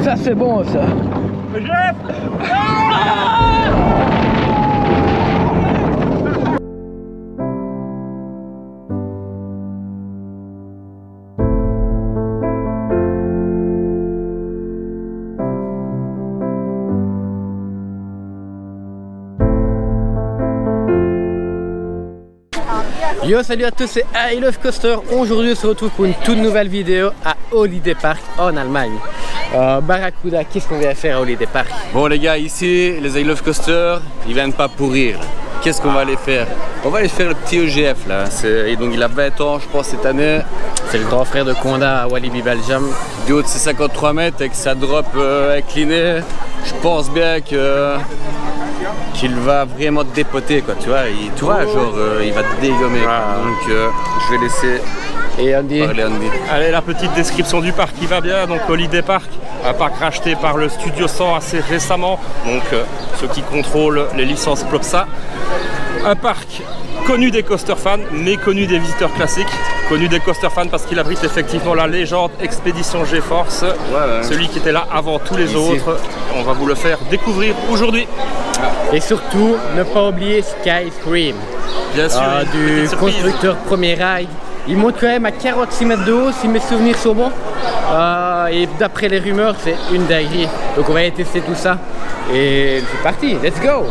Ça c'est bon ça. Yo, salut à tous, c'est I Love Coaster. Aujourd'hui on se retrouve pour une toute nouvelle vidéo à Holiday Park en Allemagne. Barracuda, qu'est-ce qu'on vient faire à Holiday Park? Bon les gars, ici les I Love Coaster, ils viennent pas pourrir. Qu'est-ce qu'on va aller faire? On va aller faire le petit EGF là. Et donc il a 20 ans je pense cette année. C'est le grand frère de Conda à Walibi Belgium. Du haut de ses 53 mètres avec sa drop inclinée, je pense bien que qu'il va vraiment te dépoter quoi, tu vois, il va te dégommer. Donc je vais laisser parler Andy. Allez, la petite description du parc qui va bien. Donc Holiday Park, un parc racheté par le Studio 100 assez récemment, donc ceux qui contrôlent les licences Plopsa. Un parc connu des coaster fans, mais connu des visiteurs classiques. Connu des coaster fans parce qu'il abrite effectivement la légende Expédition GeForce, celui qui était là avant tous les autres. On va vous le faire découvrir aujourd'hui. Et surtout, ne pas oublier Sky Scream. Bien sûr, du constructeur Premier Ride. Il monte quand même à 46 mètres de haut si mes souvenirs sont bons. Et d'après les rumeurs, c'est une dinguerie. Donc on va aller tester tout ça. Et c'est parti, let's go!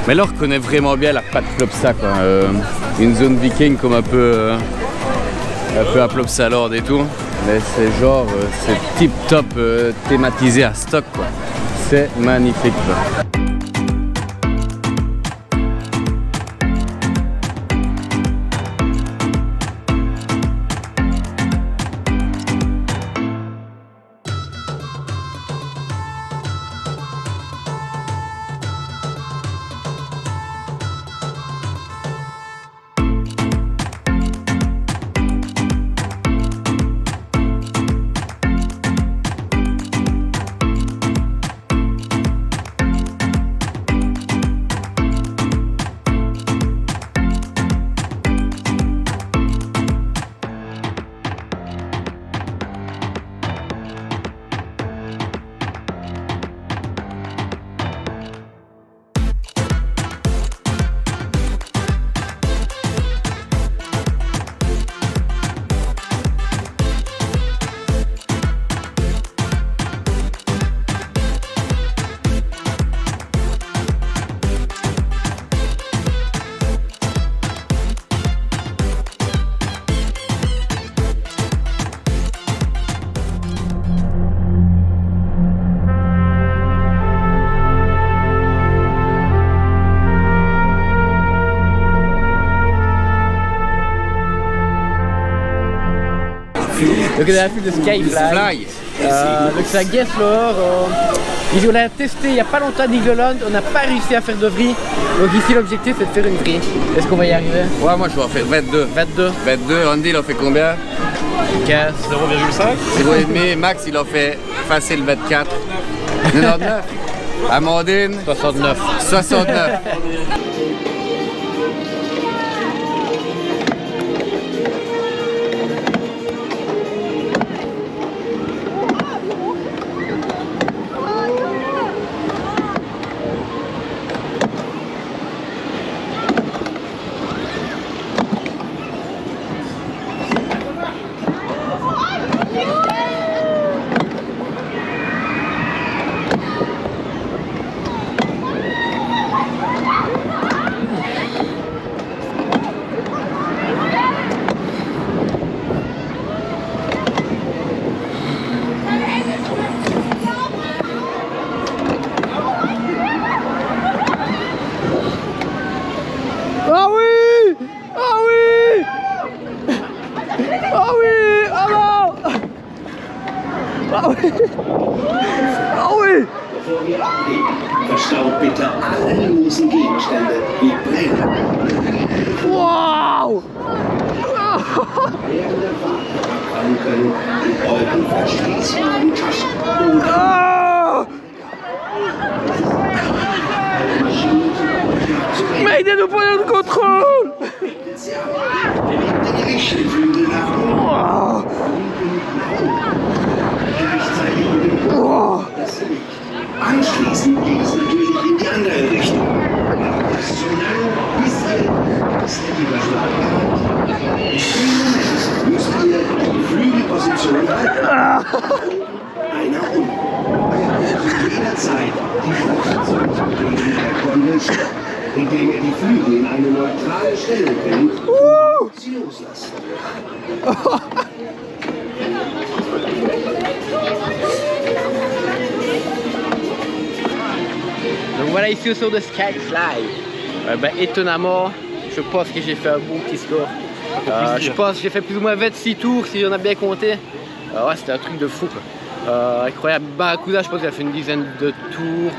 Mais là on reconnaît vraiment bien la patte Plopsa quoi. Une zone viking comme un peu à Plopsa Lord et tout. Mais c'est genre, c'est tip top thématisé à stock quoi. C'est magnifique quoi. Donc on a vu le Skyfly. Donc c'est à Gerstlauer. Ici on a testé il n'y a pas longtemps Nigloland, on n'a pas réussi à faire de vrille. Donc ici l'objectif c'est de faire une vrille. Est-ce qu'on va y arriver? Ouais, moi je vais en faire 22. 22, Andy il en fait combien? 15. 0,5. 0,5, Max il en fait facile 24. 99. Amandine 69. 69. Verstaut bitte alle losen Gegenstände wie Brillen. Wow! Während der Fahrt können in euren verschließbaren Taschen oder j'ai pas eu de contrôle. Der hebt den rechten Flügel nach oben. Gleichzeitig mit dem Kopf das Gewicht. Anschließend geht es natürlich in die andere Richtung. Das so lange, bis ihr das Überschlag habt. In dem Moment müsst ihr die Flügelposition halten. Einer unten. Jederzeit die Fortsetzung gegen der Konvention, indem ihr die Flügel in eine neutrale Stellung bringt und sie loslasst. Donc voilà, ici au sort de Skyfly. Étonnamment, je pense que j'ai fait un bon petit score. Je pense que j'ai fait plus ou moins 26 tours si on a bien compté. Ouais, c'était un truc de fou quoi. Incroyable. Barracuda, je pense qu'il a fait une dizaine de tours.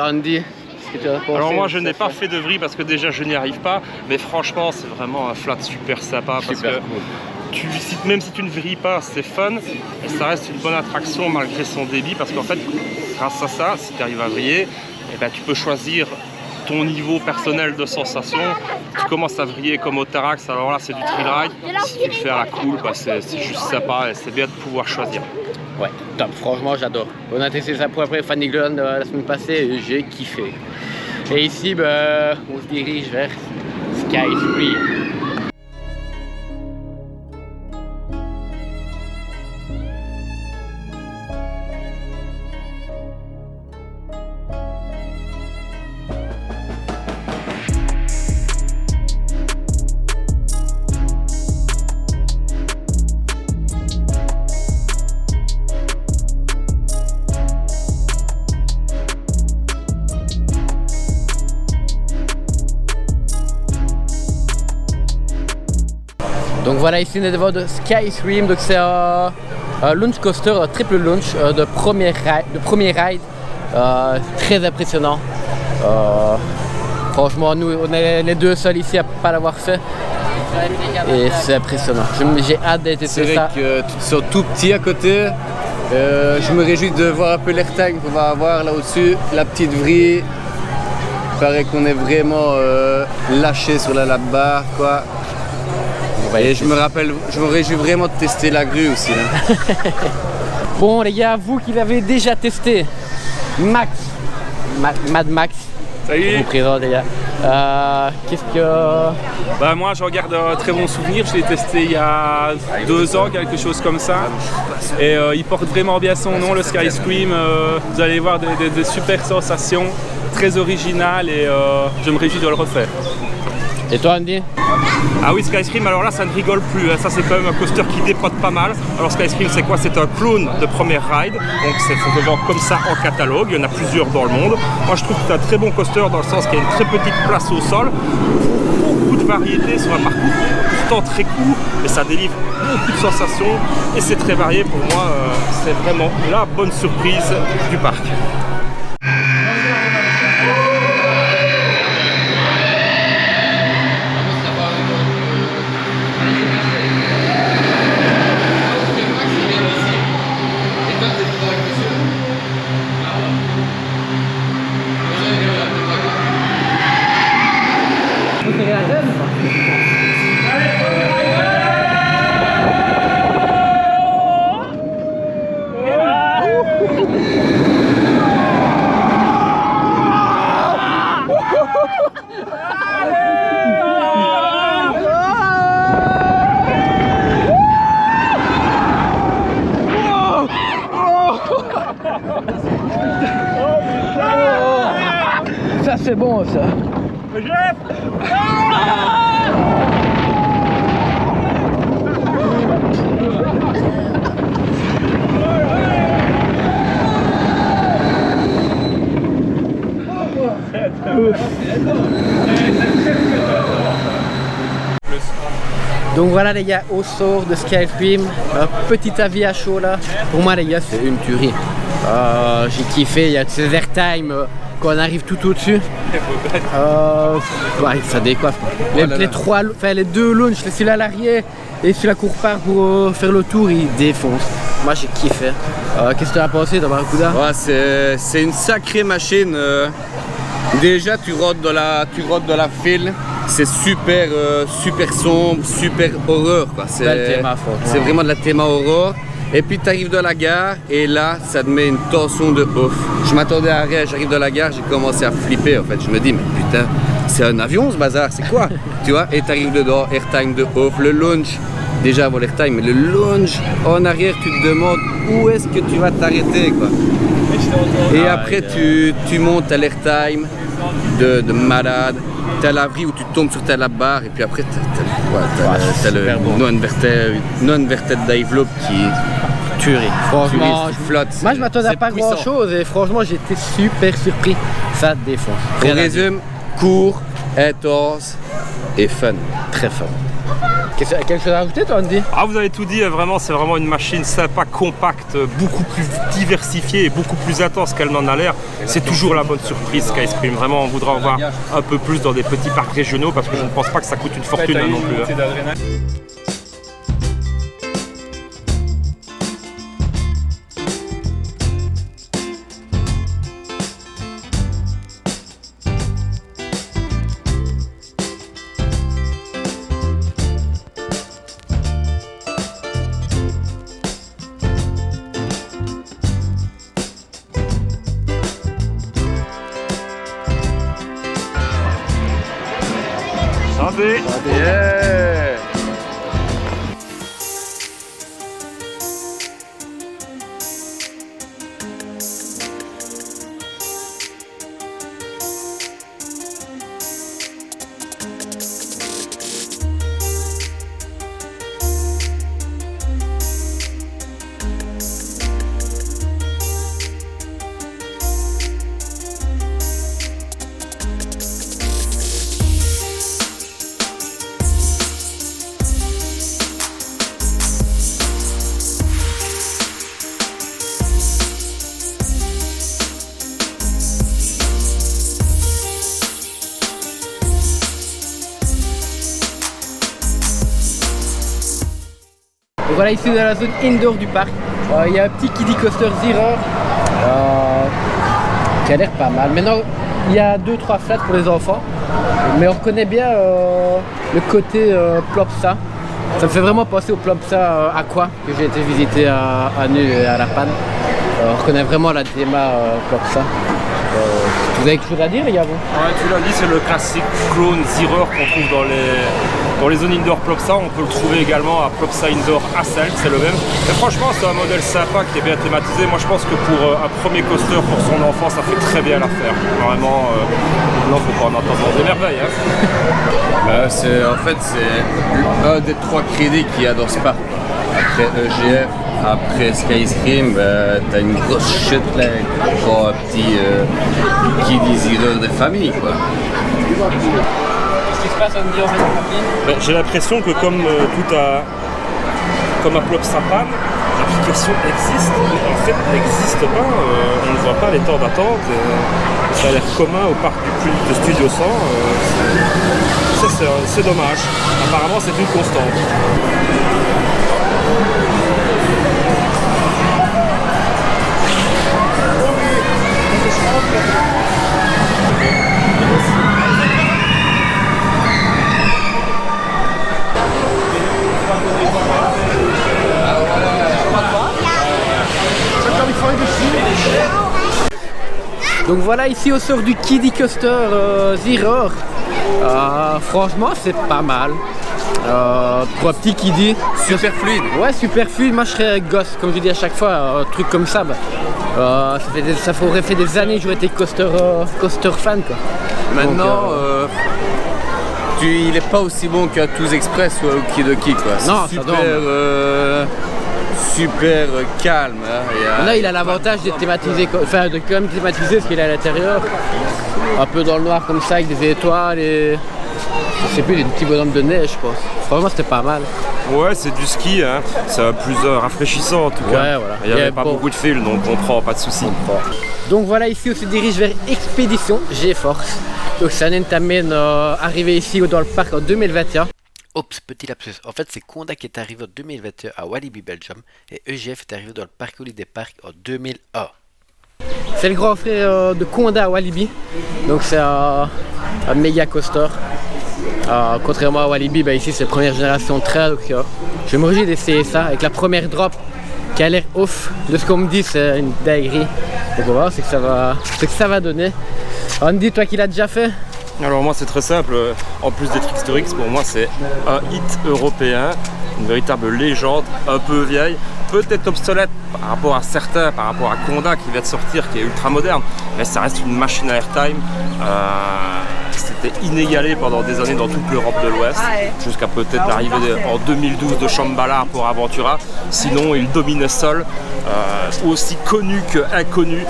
Andy, qu'est-ce que tu as pensé? Alors moi je n'ai pas fait de vrille parce que déjà je n'y arrive pas, mais franchement c'est vraiment un flat super sympa parce que même si tu ne vrilles pas, c'est fun et ça reste une bonne attraction malgré son débit parce qu'en fait grâce à ça, si tu arrives à vriller, eh ben, tu peux choisir ton niveau personnel de sensation. Tu commences à vriller comme au Tarax, alors là c'est du thrill ride. Si tu le fais à la cool, bah, c'est juste sympa et c'est bien de pouvoir choisir. Ouais, top, franchement j'adore. On a testé ça pour après Fanny Glen la semaine passée et j'ai kiffé. Et ici, bah, on se dirige vers Skyfly. Donc voilà, ici on est devant de Skystream, donc c'est un launch coaster, un triple launch de premier ride, très impressionnant. Franchement, nous on est les deux seuls ici à ne pas l'avoir fait et c'est impressionnant. J'ai hâte d'être testé ça. C'est vrai que tu sors tout petit à côté. Je me réjouis de voir un peu l'airtag qu'on va avoir là au-dessus, la petite vrille. Il paraît qu'on est vraiment lâché sur la lap bar quoi. Et je me réjouis vraiment de tester la grue aussi. Là. Bon les gars, vous qui l'avez déjà testé, Max, Mad Max, salut. je vous présente les gars. Qu'est-ce que... Bah moi j'en garde un très bon souvenir, je l'ai testé il y a 2 ans, quelque chose comme ça. Et il porte vraiment bien son nom, le Skyscream. Vous allez voir des super sensations, très originales et je me réjouis de le refaire. Et toi Andy? Ah oui, Skyscream, alors là ça ne rigole plus, ça c'est quand même un coaster qui dépote pas mal. Alors Skyscream c'est quoi? C'est un clone de premier ride, donc c'est souvent comme ça en catalogue, il y en a plusieurs dans le monde. Moi je trouve que c'est un très bon coaster dans le sens qu'il y a une très petite place au sol, beaucoup de variétés sur un parcours pourtant très court, mais ça délivre beaucoup de sensations et c'est très varié. Pour moi c'est vraiment la bonne surprise du parc. Ça c'est bon ça. Donc voilà les gars, au sort de Skyscream, un petit avis à chaud là. Pour moi les gars c'est une tuerie. J'ai kiffé, il y a ces airtime quand on arrive tout au-dessus. Ouais, ça décoiffe. Les deux launches, celui-là à l'arrière et celui-là court part pour faire le tour, il défonce. Moi j'ai kiffé. Qu'est-ce que tu as pensé dans Barracuda? Ouais, c'est une sacrée machine. Déjà, tu rôdes dans la file. C'est super, super sombre, super horreur, quoi. C'est le théma, franchement. C'est vraiment de la théma horreur. Et puis tu arrives dans la gare et là, ça te met une tension de ouf. Je m'attendais à rien, j'arrive dans la gare, j'ai commencé à flipper en fait. Je me dis, mais putain, c'est un avion ce bazar, c'est quoi? Tu vois, et tu arrives dedans, airtime de ouf, le lounge. Déjà avant l'airtime, mais le lounge en arrière, tu te demandes où est-ce que tu vas t'arrêter, quoi. Et après, tu montes à l'airtime de malade. T'as l'abri où tu tombes sur ta lap bar et puis après t'as le non-inverted dive loop qui tuerie. Franchement, flotte. Moi je m'attendais à pas grand chose et franchement j'étais super surpris. Ça défonce. On résume, court, intense et fun. Très fun. Quelque chose à rajouter toi Andy? Ah, vous avez tout dit, vraiment, c'est vraiment une machine sympa, compacte, beaucoup plus diversifiée et beaucoup plus intense qu'elle n'en a l'air. C'est toujours la bonne surprise Skyscream. Vraiment, on voudrait en voir un peu plus dans des petits parcs régionaux parce que je ne pense pas que ça coûte une fortune hein, non plus. Hein. Yeah. Voilà, ici dans la zone indoor du parc, il y a un petit kiddie coaster Zero qui a l'air pas mal. Maintenant, il y a 2-3 flats pour les enfants, mais on reconnaît bien le côté Plopsa. Ça me fait vraiment penser au Plopsa Aqua que j'ai été visiter à Nu et à La Panne. On reconnaît vraiment la théma Plopsa. Vous avez quelque chose à dire les gars? Ouais, tu l'as dit, c'est le classique clone Zero qu'on trouve dans les zones indoor Plopsa. On peut le trouver également à Plopsa Indoor Hasselt, c'est le même. Et franchement, c'est un modèle sympa qui est bien thématisé. Moi, je pense que pour un premier coaster pour son enfant, ça fait très bien l'affaire. Vraiment, non, faut pas en entendre des merveilles. Hein. En fait, c'est un des 3 crédits qu'il y a dans ce parc. Après EGF, après Skyscream, t'as une grosse chute là pour un petit kiddie Zero de famille, quoi. Qu'est-ce qui se passe Andy en fait? J'ai l'impression que comme à Plopsa Panne, l'application existe, mais en fait n'existe pas. On ne voit pas les temps d'attente. Ça a l'air commun au parc de Studio 100. C'est dommage. Apparemment, c'est une constante. Donc voilà, ici au sort du kiddie coaster Zero. Franchement, c'est pas mal. Pour un petit kiddie. Super fluide. Ouais, super fluide. Moi, je serais gosse, comme je dis à chaque fois, un truc comme ça. Ça aurait fait des années que j'aurais été coaster fan, quoi. Maintenant, il est pas aussi bon qu'un Tours Express ou un Okidoki, quoi. Non, super calme. Hein. Là, il a l'avantage d'être thématisé, enfin de quand même thématiser ce qu'il est à l'intérieur. Un peu dans le noir comme ça, avec des étoiles et je sais plus, des petits bonhommes de neige, je pense. Franchement, c'était pas mal. Ouais, c'est du ski, hein. C'est plus rafraîchissant en tout cas. Ouais, voilà. Il n'y avait pas beaucoup de fils, donc on prend, pas de soucis. Donc voilà, ici on se dirige vers Expédition GeForce. Donc ça t'amène arrivé ici dans le parc en 2021. Oups, petit lapsus. En fait, c'est Conda qui est arrivé en 2021 à Walibi Belgium et EGF est arrivé dans le parc Holiday Park en 2001. C'est le grand frère de Conda Walibi, donc c'est un méga coaster. Contrairement à Walibi, bah ici c'est première génération de trail, donc je me réjouis d'essayer ça avec la première drop qui a l'air off. De ce qu'on me dit, c'est une dinguerie. Donc on va voir ce que ça va donner. Andy, toi qui l'as déjà fait? Alors moi c'est très simple, en plus des Tricksterix, pour moi c'est un hit européen, une véritable légende, un peu vieille, peut-être obsolète par rapport à certains, par rapport à Conda qui vient de sortir, qui est ultra moderne, mais ça reste une machine à airtime. C'était inégalé pendant des années dans toute l'Europe de l'Ouest, jusqu'à peut-être l'arrivée en 2012 de Shambhala pour Aventura. Sinon il dominait seul, aussi connu que inconnu.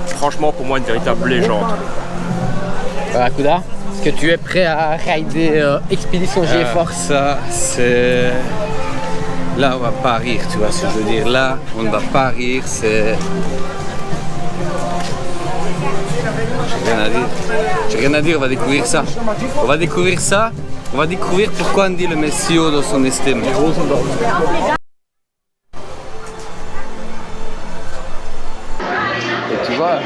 Franchement pour moi une véritable légende. Barracuda, est-ce que tu es prêt à rider Expédition GeForce? Ça, c'est... Là, on va pas rire, tu vois ce que je veux dire. Là, on ne va pas rire, c'est... J'ai rien à dire. J'ai rien à dire, on va découvrir ça. On va découvrir ça. On va découvrir pourquoi Andy le met si haut dans son estime. Et tu vois,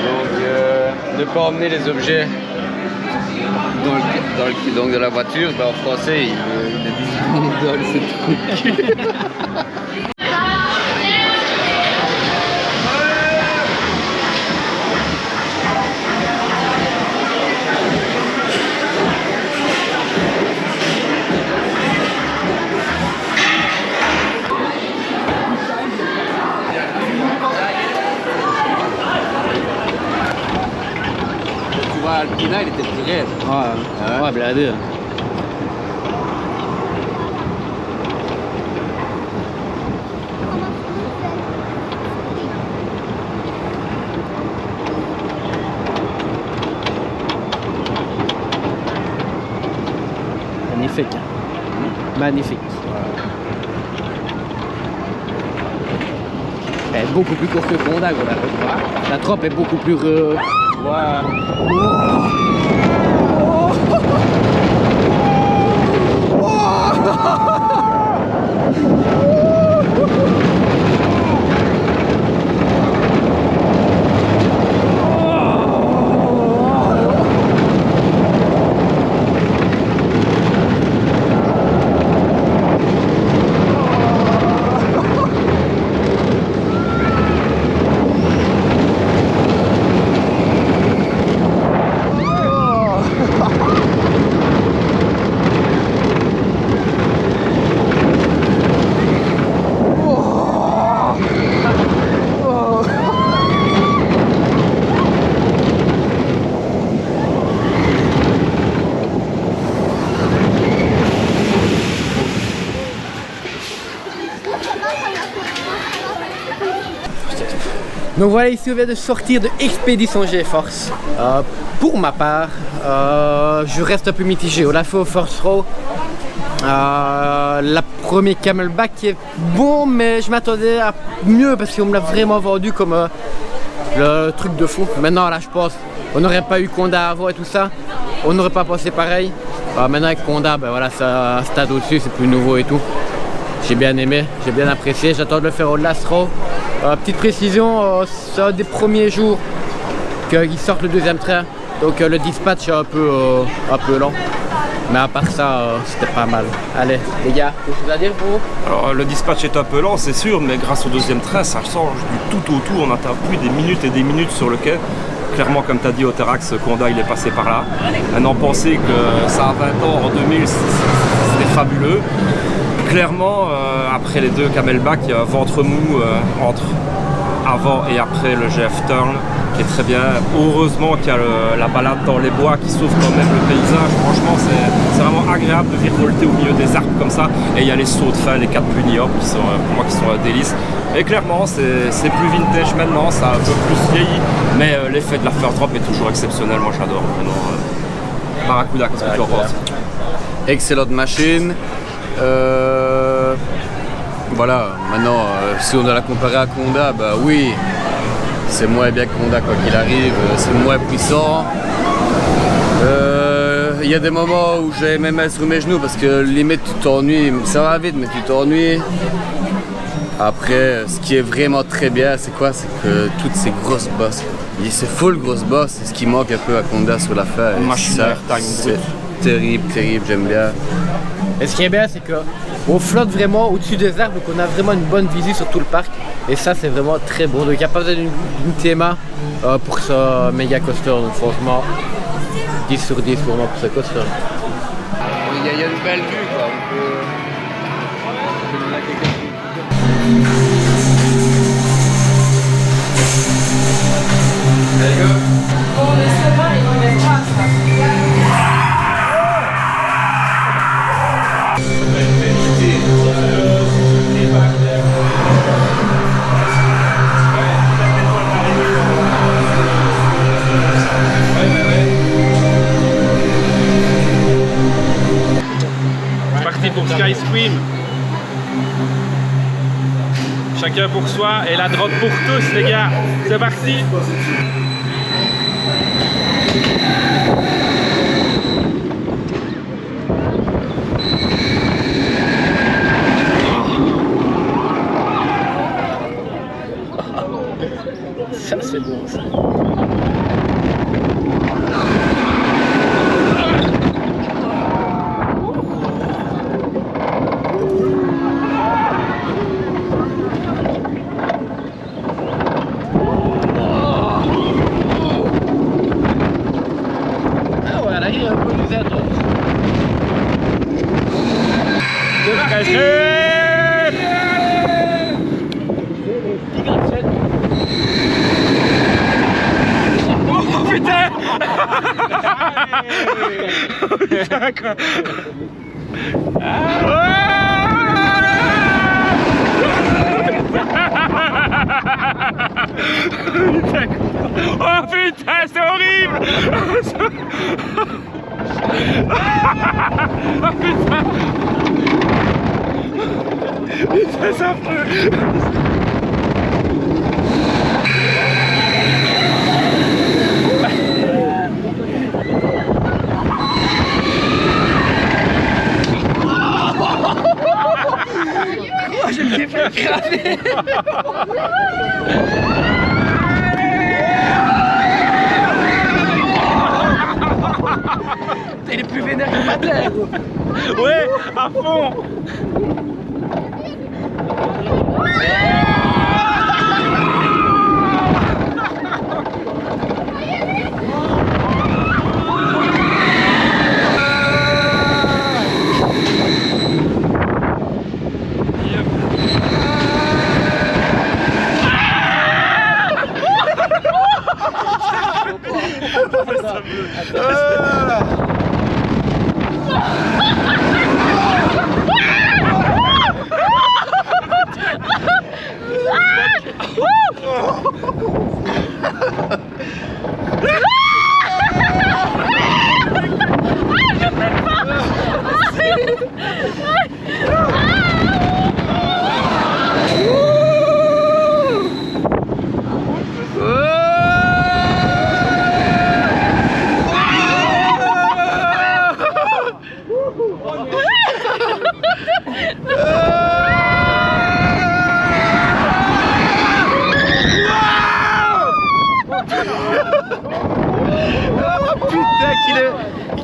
donc ne pas emmener les objets donc de la voiture, ben en français il a dit ce truc. Alpina, il était plus raide. Ouais, bladé. Magnifique. Magnifique. Elle est beaucoup plus courte que Conda, la drop est beaucoup plus... Donc voilà, ici on vient de sortir de Expédition GeForce. Pour ma part, je reste un peu mitigé. On l'a fait au First Row. La première Camelback qui est bon, mais je m'attendais à mieux parce qu'on me l'a vraiment vendu comme le truc de fou. Maintenant là je pense, on n'aurait pas eu Conda avant et tout ça, on n'aurait pas pensé pareil. Maintenant avec Conda, ben voilà, c'est un stade au-dessus, c'est plus nouveau et tout. J'ai bien aimé, j'ai bien apprécié, j'attends de le faire au Last Row. Petite précision, c'est un des premiers jours qu'ils sortent le deuxième train, donc le dispatch est un peu lent. Mais à part ça, c'était pas mal. Allez, les gars, quelque chose à dire pour vous? Alors, le dispatch est un peu lent, c'est sûr, mais grâce au deuxième train, ça change du tout au tout. On n'atteint plus des minutes et des minutes sur le quai. Clairement, comme tu as dit, Oterax, Conda, il est passé par là. Maintenant, penser que ça a 20 ans, en 2000, c'était fabuleux. Clairement, après les deux Camelback, il y a un ventre mou entre avant et après le GF Turn, qui est très bien. Heureusement qu'il y a la balade dans les bois qui sauve quand même le paysage. Franchement, c'est vraiment agréable de virevolter au milieu des arbres comme ça. Et il y a les sauts de fin, les 4 Puniop qui sont pour moi qui sont un délice. Et clairement, c'est plus vintage maintenant, ça a un peu plus vieilli, mais l'effet de la first drop est toujours exceptionnel. Moi, j'adore. Barracuda, qu'est-ce que tu en penses? Excellente machine. Voilà, maintenant, si on doit la comparer à Conda, bah oui, c'est moins bien que Conda quoi qu'il arrive, c'est moins puissant. Il y a des moments où j'ai même mal sur mes genoux parce que limite tu t'ennuies, ça va vite mais tu t'ennuies. Après, ce qui est vraiment très bien, c'est quoi? C'est que toutes ces grosses bosses, c'est full grosse boss, c'est ce qui manque un peu à Conda sur la fin. Et ça, c'est terrible, terrible, j'aime bien. Et ce qui est bien, c'est qu'on flotte vraiment au-dessus des arbres, donc on a vraiment une bonne visu sur tout le parc. Et ça, c'est vraiment très beau. Donc il n'y a pas besoin d'une théma pour ce méga coaster. Donc franchement, 10 sur 10 pour moi pour ce coaster. Il y a une belle vue, quoi. C'est parti pour Sky Scream. Chacun pour soi et la drogue pour tous les gars. C'est parti. Ça c'est bon ça. Ah ouais, là il y a un peu de zèbre. Oh putain. Putain quoi. Oh putain, c'est horrible. Oh putain. Putain, c'est affreux. Je me suis fait cramer. Il est plus vénère que ma terre. Ouais, à fond.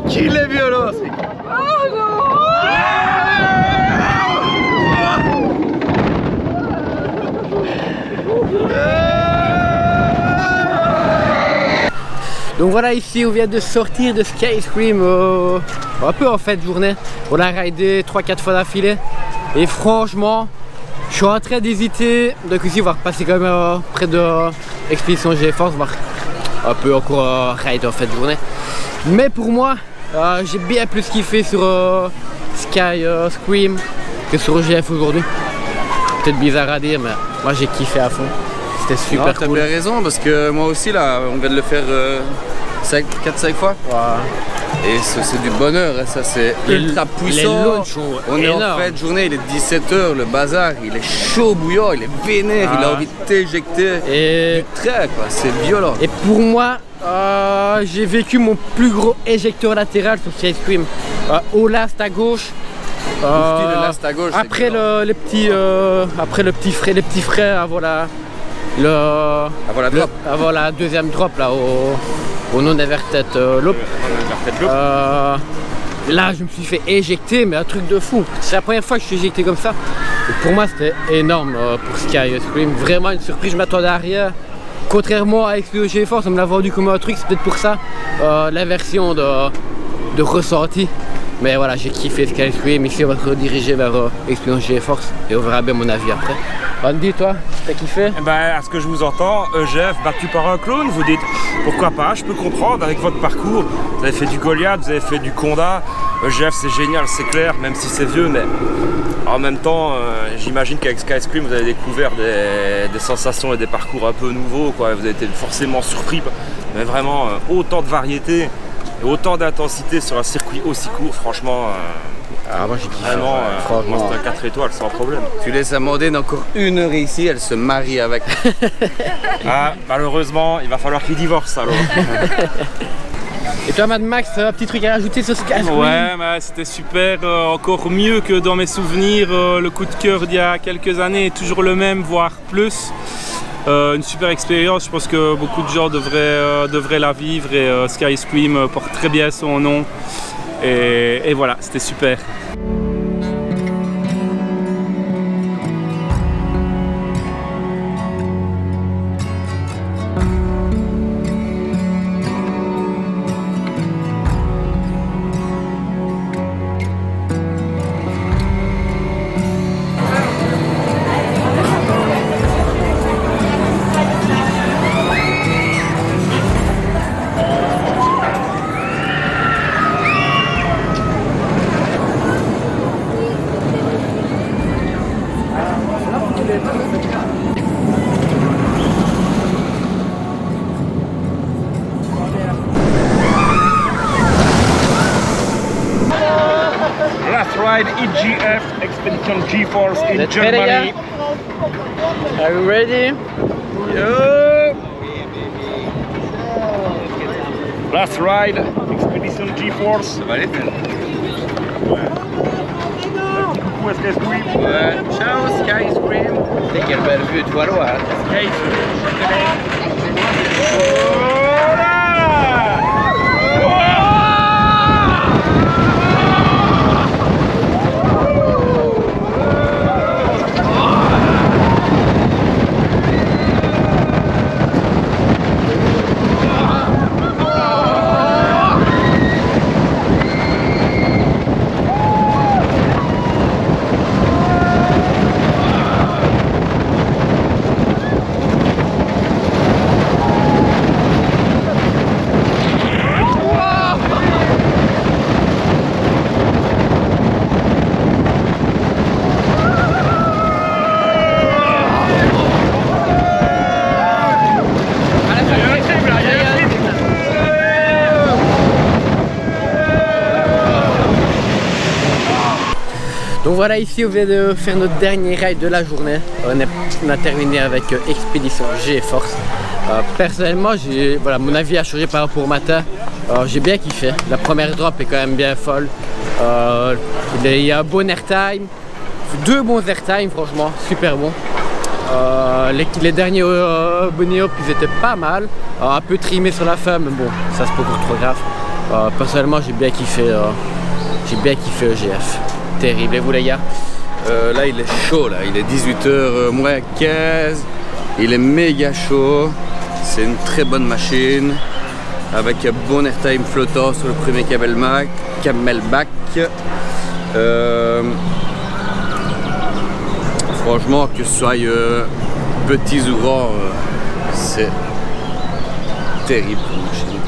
Qu'il est violent. Donc voilà, ici on vient de sortir de Sky Scream un peu en fait journée. On a raidé 3-4 fois d'affilée et franchement je suis en train d'hésiter. Donc ici on va repasser quand même près de Expédition GeForce, voir un peu encore raid en fait journée. Mais pour moi j'ai bien plus kiffé sur Sky Scream que sur GF aujourd'hui. Peut-être bizarre à dire mais moi j'ai kiffé à fond. C'était super T'as cool. bien raison parce que moi aussi là on vient de le faire 4-5 fois. Ouais. Et c'est du bonheur, hein, ça c'est ultra puissant. Les launchs sont on est énormes. en fin de journée, il est 17h, le bazar, il est chaud bouillant, il est vénère, il a envie de t'éjecter Et du train quoi, c'est violent. Et pour moi, j'ai vécu mon plus gros éjecteur latéral sur Sky Scream. Au last à gauche, Le last à gauche. Après les petits frais avant la deuxième drop là au non-everted loop. Là je me suis fait éjecter, mais un truc de fou. C'est la première fois que je suis éjecté comme ça. Et pour moi c'était énorme pour Sky Ice Cream. Vraiment une surprise, je m'attendais à rien. Contrairement à Expedition GeForce, on me l'a vendu comme un truc, c'est peut-être pour ça l'inversion de ressenti. Mais voilà, j'ai kiffé Sky Ice Cream. Ici on va se rediriger vers Expedition GeForce et on verra bien mon avis après. Andy, toi, t'as kiffé? À ce que je vous entends, EGF battu par un clone, vous dites pourquoi pas, je peux comprendre avec votre parcours. Vous avez fait du Goliath, vous avez fait du Conda. EGF c'est génial, c'est clair, même si c'est vieux, mais en même temps, j'imagine qu'avec Sky Ice Cream vous avez découvert des sensations et des parcours un peu nouveaux, quoi. Vous avez été forcément surpris, mais vraiment autant de variété et autant d'intensité sur un circuit aussi court, franchement. Moi j'ai kiffé. Vraiment, franchement. moi c'est un 4 étoiles sans problème. Tu laisses Amandine encore 1 heure ici, elle se marie avec. Malheureusement, il va falloir qu'il divorce alors. Et toi Mad Max, un petit truc à rajouter sur Sky Ice Cream? Ouais, c'était super, encore mieux que dans mes souvenirs. Le coup de cœur d'il y a quelques années est toujours le même, voire plus. Une super expérience, je pense que beaucoup de gens devraient la vivre et Sky Ice Cream porte très bien son nom. Et voilà, c'était super. Last ride EGF Expedition GeForce in Germany. Are you ready? Last ride Expedition GeForce. Ça va aller, Coucou à Sky Ice Cream. ciao Sky Ice Cream. Et quelle belle vue de Wallois. Sky Ice Donc voilà, ici on vient de faire notre dernier ride de la journée. On a terminé avec Expedition GeForce. Personnellement, voilà, mon avis a changé par rapport au matin. J'ai bien kiffé. La première drop est quand même bien folle. Il y a un bon airtime. 2 bons airtime, franchement, super bon. Les derniers bunny hop, ils étaient pas mal. Un peu trimés sur la fin, mais bon, ça c'est pas encore trop grave. Personnellement, j'ai bien kiffé EGF. Terrible. Et vous les gars? Là il est chaud, là. Il est 18h moins 15. Il est méga chaud. C'est une très bonne machine. Avec un bon airtime flottant sur le premier camelback. Franchement, que ce soit petits ou grands, c'est terrible comme machine.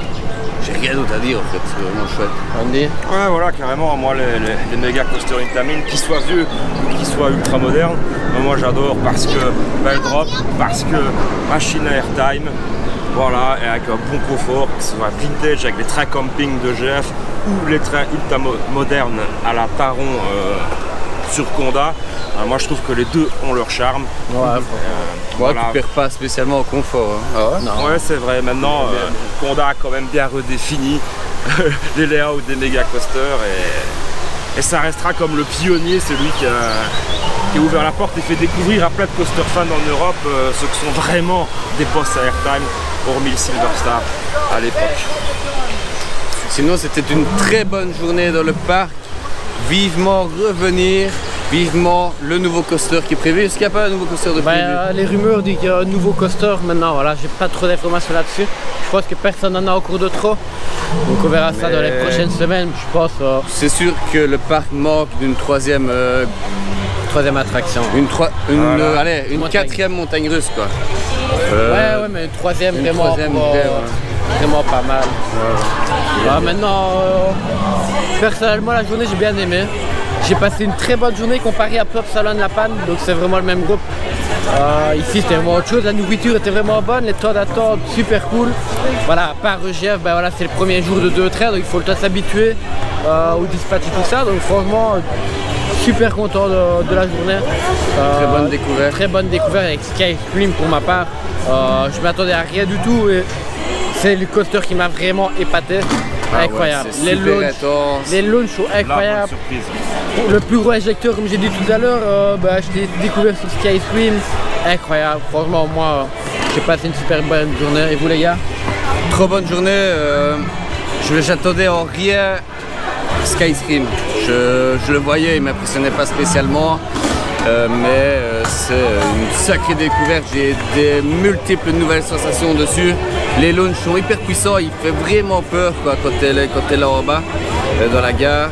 J'ai rien d'autre à dire en fait, c'est vraiment chouette. Andy? Ouais, voilà, carrément, moi les méga coasters Intamin, qu'ils soient vieux ou qu'ils soient ultra modernes, moi j'adore parce que belle drop, parce que machine à airtime, voilà, et avec un bon confort, que ce soit vintage avec les trains camping de GF ou les trains ultra modernes à la Taron sur Conda. Moi je trouve que les deux ont leur charme. Ouais, voilà. Tu perds pas spécialement au confort. Hein. Ah ouais? Non. Ouais, c'est vrai, maintenant Conda a quand même bien redéfini les layouts des méga coasters Et ça restera comme le pionnier, celui qui a ouvert la porte et fait découvrir à plein de coaster fans en Europe ceux qui sont vraiment des boss à Airtime, hormis le Silver Star à l'époque. Sinon, c'était une très bonne journée dans le parc. Vivement revenir, vivement le nouveau coaster qui est prévu. Est-ce qu'il n'y a pas un nouveau coaster de prévu? Les rumeurs disent qu'il y a un nouveau coaster maintenant, voilà, j'ai pas trop d'informations là-dessus. Je pense que personne n'en a encore de trop. Donc on verra ça dans les prochaines semaines, je pense. C'est sûr que le parc manque d'une troisième attraction. Une quatrième montagne russe quoi. Ouais, mais une troisième vraiment, vraiment pas mal. Maintenant, personnellement la journée j'ai bien aimé. J'ai passé une très bonne journée comparée à Plopsaland La Panne, donc c'est vraiment le même groupe. Ici c'était vraiment autre chose, la nourriture était vraiment bonne, les temps d'attente super cool. Voilà, par EGF, voilà, c'est le premier jour de 2 trains, donc il faut le temps s'habituer au dispatch et tout ça. Donc franchement, super content de la journée. Très bonne découverte. Très bonne découverte avec Sky Scream pour ma part. Je m'attendais à rien du tout et c'est le coaster qui m'a vraiment épaté. Incroyable. Ouais, les launchs sont incroyables. Le plus gros injecteur, comme j'ai dit tout à l'heure, je l'ai découvert sur Sky Scream. Incroyable. Franchement, moi, j'ai passé une super bonne journée. Et vous, les gars? Trop bonne journée. J'attendais en rien Sky Scream. Je le voyais, il ne m'impressionnait pas spécialement. Mais c'est une sacrée découverte. J'ai des multiples nouvelles sensations dessus. Les launchs sont hyper puissants, il fait vraiment peur quoi, quand t'es là en bas dans la gare.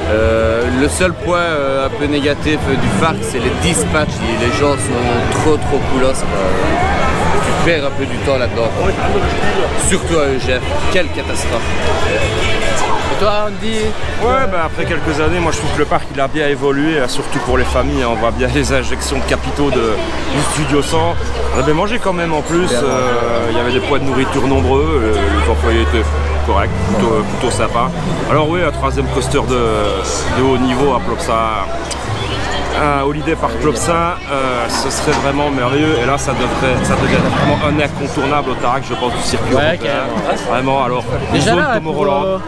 Le seul point un peu négatif du parc, c'est les dispatchs. Les gens sont trop coolos. Tu perds un peu du temps là-dedans. Surtout à EGF. Quelle catastrophe. Et toi, Andy? Ouais, après quelques années, moi je trouve que le parc il a bien évolué, surtout pour les familles. On voit bien les injections de capitaux du Studio 100. On avait mangé quand même en plus. Il y avait des poids de nourriture nombreux. Les employés étaient corrects, plutôt sympa. Alors oui, un troisième coaster de haut niveau à Plopsa. Holiday Park Plopsa, ce serait vraiment merveilleux et là ça devient vraiment un incontournable au Tarac, je pense, du circuit européen. Vraiment, alors déjà là, Tomorrowland,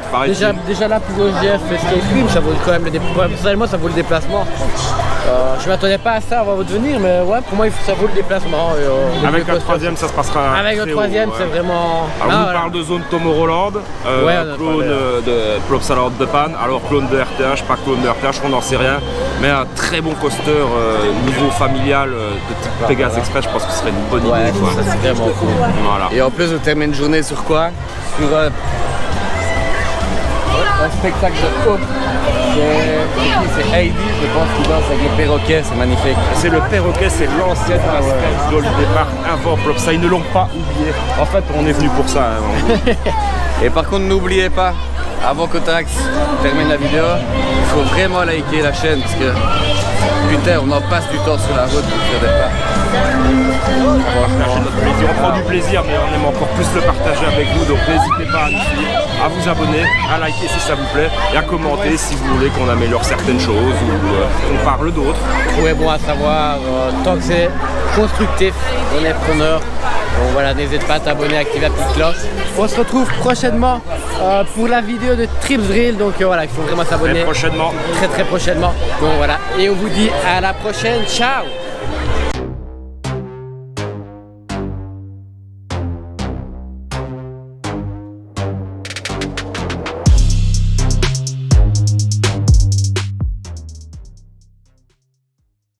déjà là pour EGF et Sky Scream, ça vaut quand même personnellement ça vaut le déplacement. Je m'attendais pas à ça avant de venir, mais ouais, pour moi ça vaut le déplacement. Avec un troisième, ça se passera. Avec le troisième, c'est vraiment. Alors on parle de zone Tomorrowland, clone de Plopsaland de Panne, alors clone de RTH, pas clone de RTH, on n'en sait rien, mais un très bon coaster niveau familial de type Pegasus Express, je pense que ce serait une bonne idée. Quoi. Ça c'est vraiment cool. Voilà. Et en plus, on termine une journée sur quoi? Sur un spectacle de haute. C'est Heidi, je pense, qui danse avec les perroquets, c'est magnifique. C'est le perroquet, c'est l'ancienne masquette d'Holiday Park avant Plopsa, ils ne l'ont pas oublié. En fait, on est venu pour ça. Hein. Et par contre, n'oubliez pas, avant qu'Otarax termine la vidéo, il faut vraiment liker la chaîne parce que putain, on en passe du temps sur la route pour faire des pas. Partager notre plaisir, on prend du plaisir mais on aime encore plus le partager avec vous, donc n'hésitez pas à nous suivre, à vous abonner, à liker si ça vous plaît et à commenter si vous voulez qu'on améliore certaines choses ou qu'on parle d'autres. Ouais, bon à savoir, tant que c'est constructif, on est preneur. Donc voilà, n'hésite pas à t'abonner, à activer la petite cloche. On se retrouve prochainement pour la vidéo de Trips Drill, donc voilà, il faut vraiment s'abonner. Prochainement. Très prochainement. Donc voilà, et on vous dit à la prochaine, ciao.